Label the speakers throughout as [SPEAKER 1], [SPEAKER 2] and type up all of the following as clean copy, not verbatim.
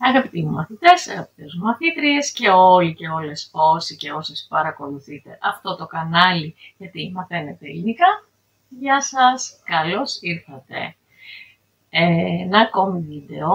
[SPEAKER 1] Αγαπητοί μου μαθητές, αγαπητές μου μαθήτριες και όλοι και όλες όσοι και όσες παρακολουθείτε αυτό το κανάλι γιατί μαθαίνετε ελληνικά, γεια σας, καλώς ήρθατε. Ένα ακόμη βίντεο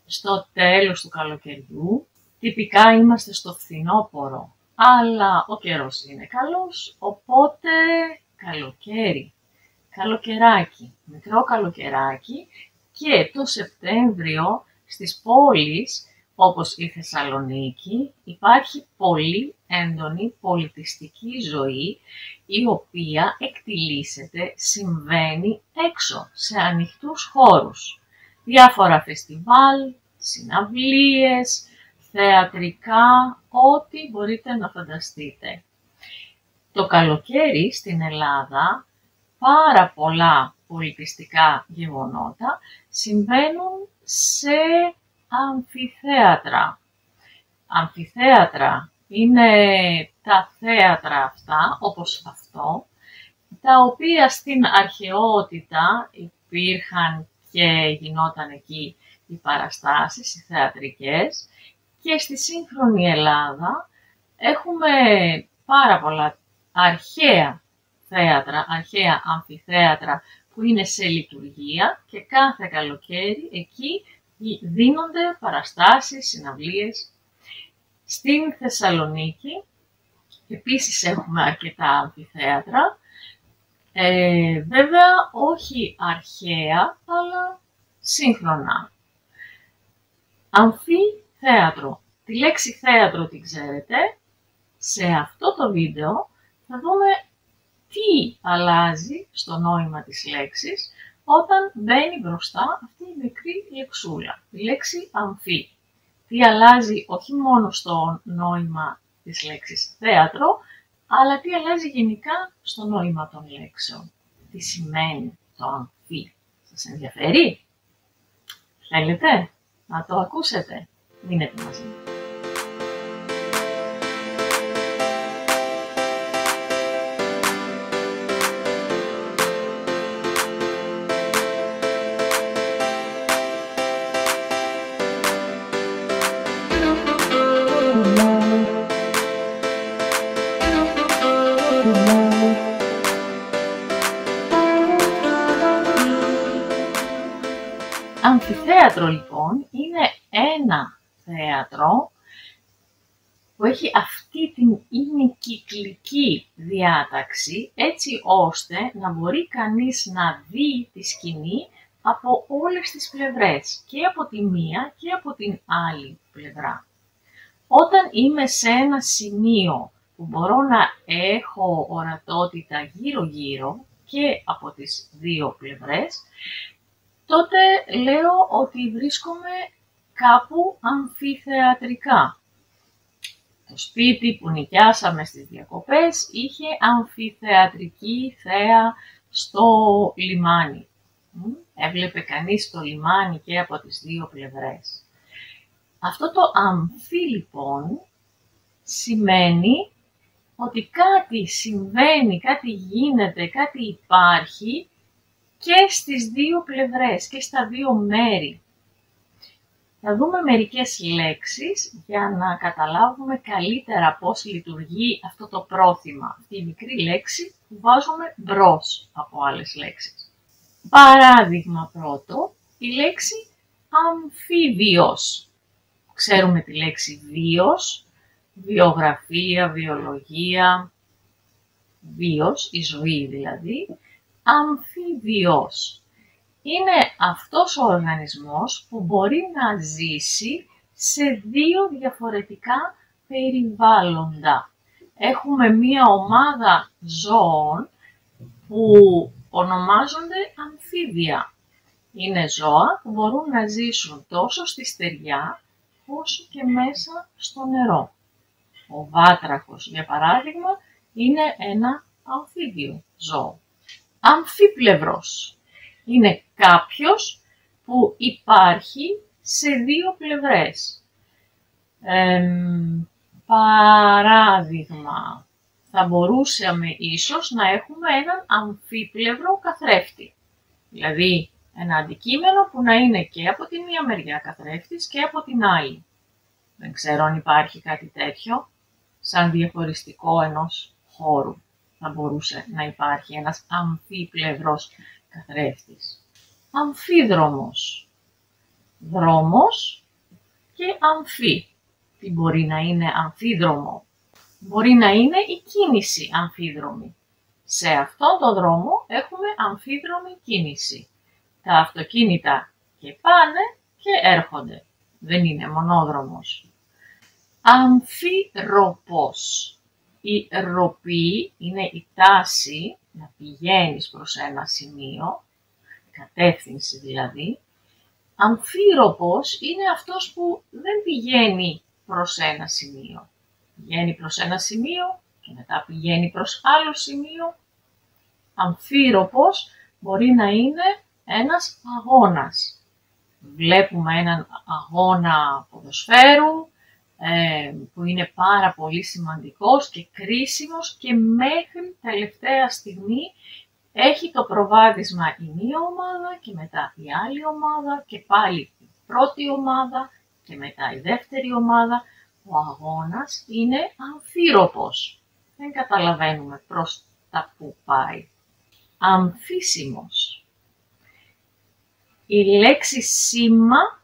[SPEAKER 1] στο τέλος του καλοκαιριού. Τυπικά είμαστε στο φθινόπωρο, αλλά ο καιρός είναι καλός, οπότε καλοκαίρι, καλοκαιράκι, μικρό καλοκαιράκι και το Σεπτέμβριο στις πόλεις όπως η Θεσσαλονίκη υπάρχει πολύ έντονη πολιτιστική ζωή η οποία εκτιλήσεται, συμβαίνει έξω σε ανοιχτούς χώρους. Διάφορα φεστιβάλ, συναυλίες, θεατρικά, ό,τι μπορείτε να φανταστείτε. Το καλοκαίρι στην Ελλάδα πάρα πολλά πολιτιστικά γεγονότα συμβαίνουν σε αμφιθέατρα. Αμφιθέατρα είναι τα θέατρα αυτά, όπως αυτό, τα οποία στην αρχαιότητα υπήρχαν και γινόταν εκεί οι παραστάσεις, οι θεατρικές, και στη σύγχρονη Ελλάδα έχουμε πάρα πολλά αρχαία θέατρα, αρχαία αμφιθέατρα που είναι σε λειτουργία και κάθε καλοκαίρι εκεί δίνονται παραστάσεις, συναυλίες. Στην Θεσσαλονίκη επίσης έχουμε αρκετά αμφιθέατρα, βέβαια όχι αρχαία αλλά σύγχρονα. Αμφιθέατρο. Τη λέξη θέατρο την ξέρετε, σε αυτό το βίντεο θα δούμε τι αλλάζει στο νόημα της λέξης όταν μπαίνει μπροστά αυτή η μικρή λεξούλα, η λέξη αμφί. Τι αλλάζει όχι μόνο στο νόημα της λέξης θέατρο, αλλά τι αλλάζει γενικά στο νόημα των λέξεων. Τι σημαίνει το αμφί. Σας ενδιαφέρει? Θέλετε να το ακούσετε? Μείνετε μαζί μου. Αμφιθέατρο λοιπόν είναι ένα θέατρο που έχει αυτή την ημικυκλική διάταξη έτσι ώστε να μπορεί κανείς να δει τη σκηνή από όλες τις πλευρές και από τη μία και από την άλλη πλευρά. Όταν είμαι σε ένα σημείο που μπορώ να έχω ορατότητα γύρω-γύρω και από τις δύο πλευρές, τότε λέω ότι βρίσκομαι κάπου αμφιθεατρικά. Το σπίτι που νοικιάσαμε στις διακοπές είχε αμφιθεατρική θέα στο λιμάνι. Έβλεπε κανείς το λιμάνι και από τις δύο πλευρές. Αυτό το αμφί λοιπόν σημαίνει ότι κάτι συμβαίνει, κάτι γίνεται, κάτι υπάρχει και στις δύο πλευρές και στα δύο μέρη. Θα δούμε μερικές λέξεις για να καταλάβουμε καλύτερα πώς λειτουργεί αυτό το πρόθυμα, αυτή η μικρή λέξη που βάζουμε μπρος από άλλες λέξεις. Παράδειγμα πρώτο, η λέξη αμφίβιος. Ξέρουμε τη λέξη βίος, βιογραφία, βιολογία, βίος, η ζωή δηλαδή. Αμφίβιος είναι αυτός ο οργανισμός που μπορεί να ζήσει σε δύο διαφορετικά περιβάλλοντα. Έχουμε μία ομάδα ζώων που ονομάζονται αμφίβια. Είναι ζώα που μπορούν να ζήσουν τόσο στη στεριά όσο και μέσα στο νερό. Ο βάτραχος, για παράδειγμα, είναι ένα αμφίβιο ζώο. Αμφίπλευρος είναι κάποιος που υπάρχει σε δύο πλευρές. Παράδειγμα, θα μπορούσαμε ίσως να έχουμε έναν αμφίπλευρο καθρέφτη. Δηλαδή, Ένα αντικείμενο που να είναι και από τη μία μεριά καθρέφτης και από την άλλη. Δεν ξέρω αν υπάρχει κάτι τέτοιο, σαν διαχωριστικό ενός χώρου. Θα μπορούσε να υπάρχει ένας αμφίπλευρος καθρέφτης. Αμφίδρομος. Δρόμος και αμφί. Τι μπορεί να είναι αμφίδρομο? Μπορεί να είναι η κίνηση αμφίδρομη. Σε αυτόν τον δρόμο έχουμε αμφίδρομη κίνηση. Τα αυτοκίνητα και πάνε και έρχονται. Δεν είναι μονόδρομος. Αμφίροπος. Η ροπή είναι η τάση να πηγαίνεις προς ένα σημείο, κατεύθυνση δηλαδή. Αμφίροπος είναι αυτός που δεν πηγαίνει προς ένα σημείο. Πηγαίνει προς ένα σημείο και μετά πηγαίνει προς άλλο σημείο. Αμφίροπος μπορεί να είναι ένας αγώνας. Βλέπουμε έναν αγώνα ποδοσφαίρου που είναι πάρα πολύ σημαντικός και κρίσιμος και μέχρι τελευταία στιγμή έχει το προβάδισμα η μία ομάδα και μετά η άλλη ομάδα και πάλι η πρώτη ομάδα και μετά η δεύτερη ομάδα. Ο αγώνας είναι αμφίροπος. Δεν καταλαβαίνουμε προς τα που πάει. Αμφίσιμος. Η λέξη σήμα,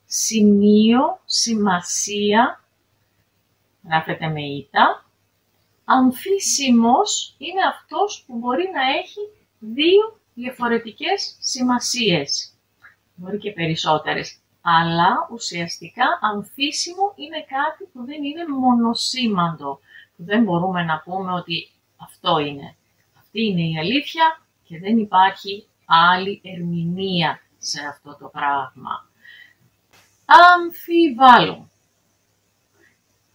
[SPEAKER 1] σημείο, σημασία, γράφεται με ήττα. Αμφίσιμος είναι αυτός που μπορεί να έχει δύο διαφορετικές σημασίες. Μπορεί και περισσότερες. Αλλά ουσιαστικά αμφίσιμο είναι κάτι που δεν είναι μονοσήμαντο. Που δεν μπορούμε να πούμε ότι αυτό είναι. Αυτή είναι η αλήθεια και δεν υπάρχει άλλη ερμηνεία σε αυτό το πράγμα. Αμφιβάλλω.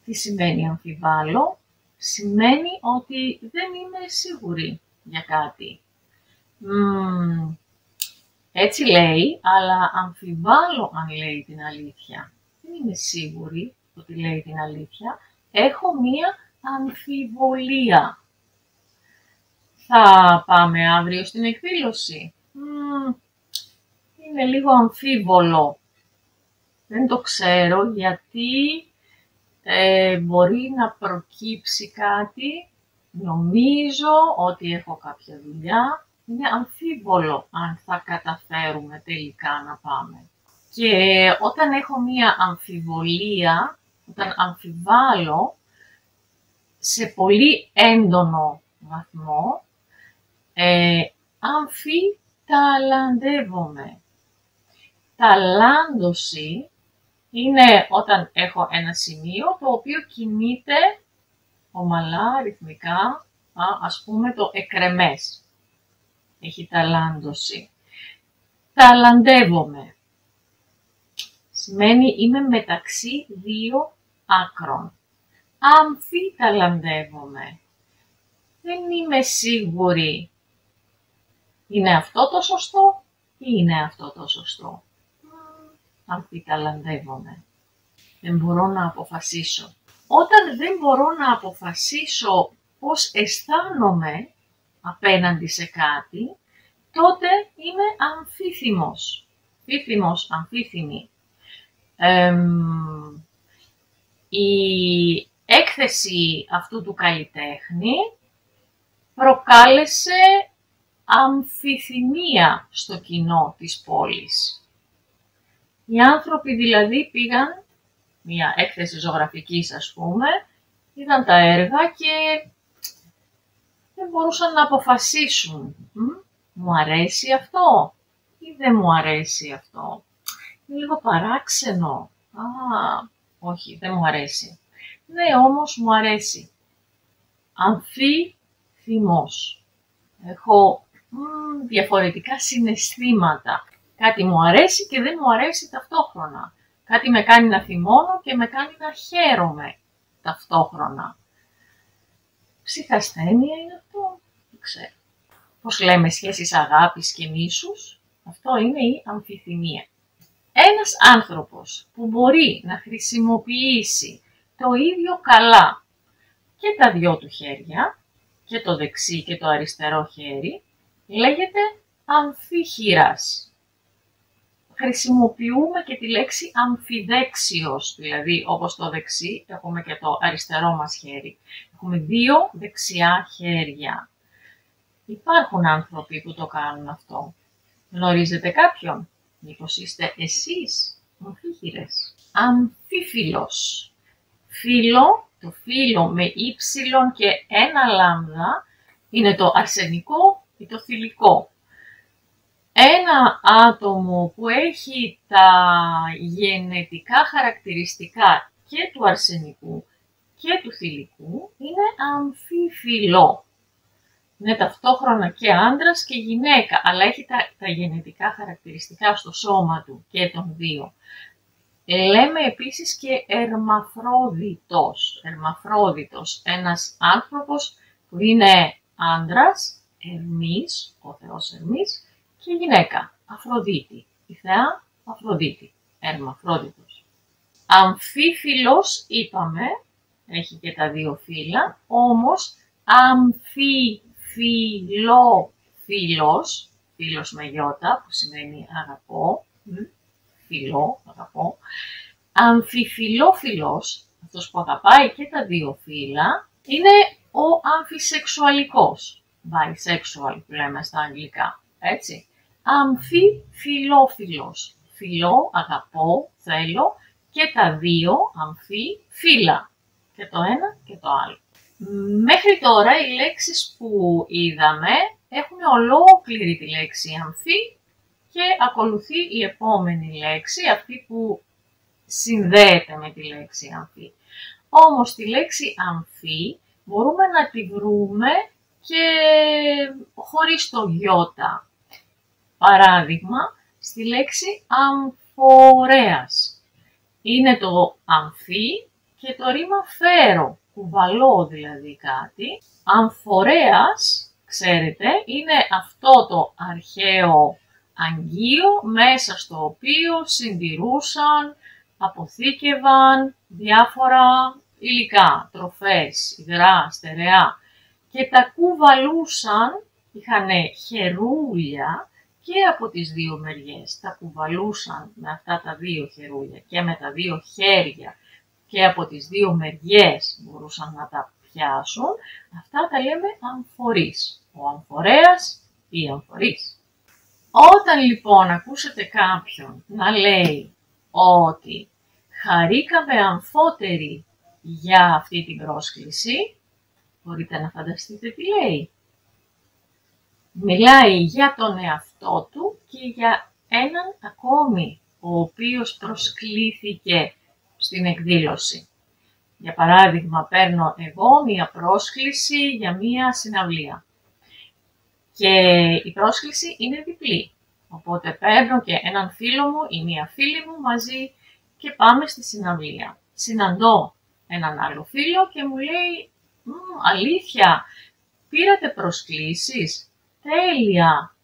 [SPEAKER 1] Τι σημαίνει αμφιβάλλω? Σημαίνει ότι δεν είμαι σίγουρη για κάτι. Έτσι λέει, αλλά αμφιβάλλω αν λέει την αλήθεια. Δεν είμαι σίγουρη ότι λέει την αλήθεια. Έχω μία αμφιβολία. Θα πάμε αύριο στην εκδήλωση. Είναι λίγο αμφίβολο. Δεν το ξέρω γιατί μπορεί να προκύψει κάτι. Νομίζω ότι έχω κάποια δουλειά. Είναι αμφίβολο αν θα καταφέρουμε τελικά να πάμε. Και όταν έχω μία αμφιβολία, όταν αμφιβάλλω σε πολύ έντονο βαθμό, αμφιταλαντεύομαι. Ταλάντωση είναι όταν έχω ένα σημείο το οποίο κινείται ομαλά, ρυθμικά, ας πούμε το εκρεμές. Έχει ταλάντωση. Ταλαντεύομαι. Σημαίνει είμαι μεταξύ δύο άκρων. Αμφιταλαντεύομαι. Δεν είμαι σίγουρη. Είναι αυτό το σωστό ή είναι αυτό το σωστό? Αμφιταλαντεύομαι. Δεν μπορώ να αποφασίσω. Όταν δεν μπορώ να αποφασίσω πώς αισθάνομαι απέναντι σε κάτι, τότε είμαι αμφίθυμος. Αμφίθυμος, αμφίθυμη. Η έκθεση αυτού του καλλιτέχνη προκάλεσε αμφιθυμία στο κοινό της πόλης. Οι άνθρωποι δηλαδή πήγαν, μια έκθεση ζωγραφικής ας πούμε, είδαν τα έργα και δεν μπορούσαν να αποφασίσουν. Μου αρέσει αυτό ή δεν μου αρέσει αυτό? Είναι λίγο παράξενο. Όχι, δεν μου αρέσει. Ναι, όμως μου αρέσει. Αμφίθυμος. Έχω διαφορετικά συναισθήματα. Κάτι μου αρέσει και δεν μου αρέσει ταυτόχρονα. Κάτι με κάνει να θυμώνω και με κάνει να χαίρομαι ταυτόχρονα. Ψυχασθένεια είναι αυτό? Δεν ξέρω. Πώς λέμε σχέσεις αγάπης και μίσους? Αυτό είναι η αμφιθυμία. Ένας άνθρωπος που μπορεί να χρησιμοποιήσει το ίδιο καλά και τα δυο του χέρια, και το δεξί και το αριστερό χέρι, λέγεται αμφίχειρας. χρησιμοποιούμε και τη λέξη αμφιδέξιος, δηλαδή όπως το δεξί έχουμε και το αριστερό μας χέρι. Έχουμε δύο δεξιά χέρια. Υπάρχουν άνθρωποι που το κάνουν αυτό. Γνωρίζετε κάποιον? Μήπως είστε εσείς αμφίχειρες? Αμφίφιλος. Φύλλο, το φύλλο με ύψιλον και ένα λάμδα είναι το αρσενικό ή το θηλυκό. Ένα άτομο που έχει τα γενετικά χαρακτηριστικά και του αρσενικού και του θηλυκού είναι αμφίφιλο. Είναι ταυτόχρονα και άντρας και γυναίκα, αλλά έχει τα γενετικά χαρακτηριστικά στο σώμα του και των δύο. Λέμε επίσης και ερμαφρόδιτος. Ερμαφρόδιτος, ένας άνθρωπος που είναι άντρας, Ερμής, ο θεός Ερμής, και γυναίκα, Αφροδίτη, η θεά Αφροδίτη, ερμαφρόδιτος. Αμφίφιλος είπαμε, έχει και τα δύο φύλλα, όμως αμφιφιλόφιλος, φίλος με γιώτα που σημαίνει αγαπώ, φιλό, αγαπώ, αμφιφιλόφιλος, αυτός που αγαπάει και τα δύο φύλλα, είναι ο αμφισεξουαλικός, bisexual που λέμε στα αγγλικά, έτσι. Αμφιφιλόφιλος, φιλό, αγαπώ, θέλω και τα δύο αμφιφύλλα, και το ένα και το άλλο. Μέχρι τώρα οι λέξεις που είδαμε έχουν ολόκληρη τη λέξη αμφί και ακολουθεί η επόμενη λέξη, αυτή που συνδέεται με τη λέξη αμφί. Όμως τη λέξη αμφί μπορούμε να τη βρούμε και χωρίς το γιώτα. Παράδειγμα, στη λέξη αμφορέας. Είναι το αμφί και το ρήμα φέρω, κουβαλώ δηλαδή κάτι. Αμφορέας, ξέρετε, είναι αυτό το αρχαίο αγγείο μέσα στο οποίο συντηρούσαν, αποθήκευαν διάφορα υλικά, τροφές, υγρά, στερεά και τα κουβαλούσαν, είχαν χερούλια και από τις δύο μεριές, τα κουβαλούσαν με αυτά τα δύο χερούλια και με τα δύο χέρια και από τις δύο μεριές μπορούσαν να τα πιάσουν, αυτά τα λέμε αμφορείς, ο αμφορέας ή αμφορείς. Όταν λοιπόν ακούσετε κάποιον να λέει ότι χαρήκαμε αμφότεροι για αυτή την πρόσκληση, μπορείτε να φανταστείτε τι λέει. Μιλάει για τον εαυτό του και για έναν ακόμη, ο οποίος προσκλήθηκε στην εκδήλωση. Για παράδειγμα, παίρνω εγώ μία πρόσκληση για μία συναυλία. Και η πρόσκληση είναι διπλή. Οπότε παίρνω και έναν φίλο μου ή μία φίλη μου μαζί και πάμε στη συναυλία. Συναντώ έναν άλλο φίλο και μου λέει «Αλήθεια, πήρατε προσκλήσεις, τέλεια».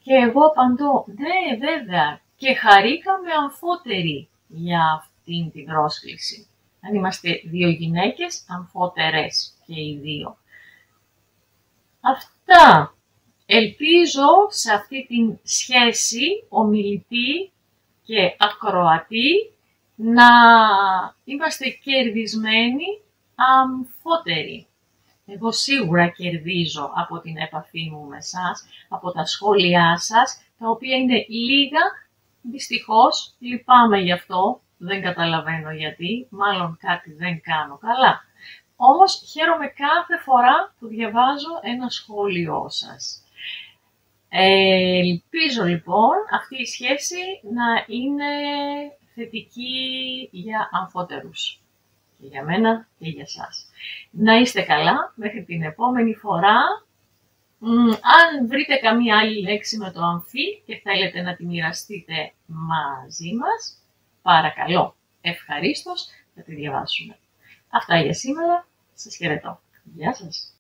[SPEAKER 1] Και εγώ απαντώ «Ναι, βέβαια, και χαρήκαμε αμφότεροι για αυτήν την πρόσκληση». Αν είμαστε δύο γυναίκες, αμφότερες και οι δύο. Αυτά. Ελπίζω σε αυτή την σχέση ομιλητή και ακροατή να είμαστε κερδισμένοι αμφότεροι. Εγώ σίγουρα κερδίζω από την επαφή μου με εσάς, από τα σχόλιά σας, τα οποία είναι λίγα, δυστυχώς λυπάμαι γι' αυτό, δεν καταλαβαίνω γιατί, μάλλον κάτι δεν κάνω καλά. Όμως χαίρομαι κάθε φορά που διαβάζω ένα σχόλιο σας. Ελπίζω λοιπόν αυτή η σχέση να είναι θετική για αμφότερους. Και για μένα και για σας. Να είστε καλά μέχρι την επόμενη φορά. Αν βρείτε καμία άλλη λέξη με το αμφί και θέλετε να τη μοιραστείτε μαζί μας, παρακαλώ, ευχαρίστως θα τη διαβάσουμε. Αυτά για σήμερα. Σας χαιρετώ. Γεια σας.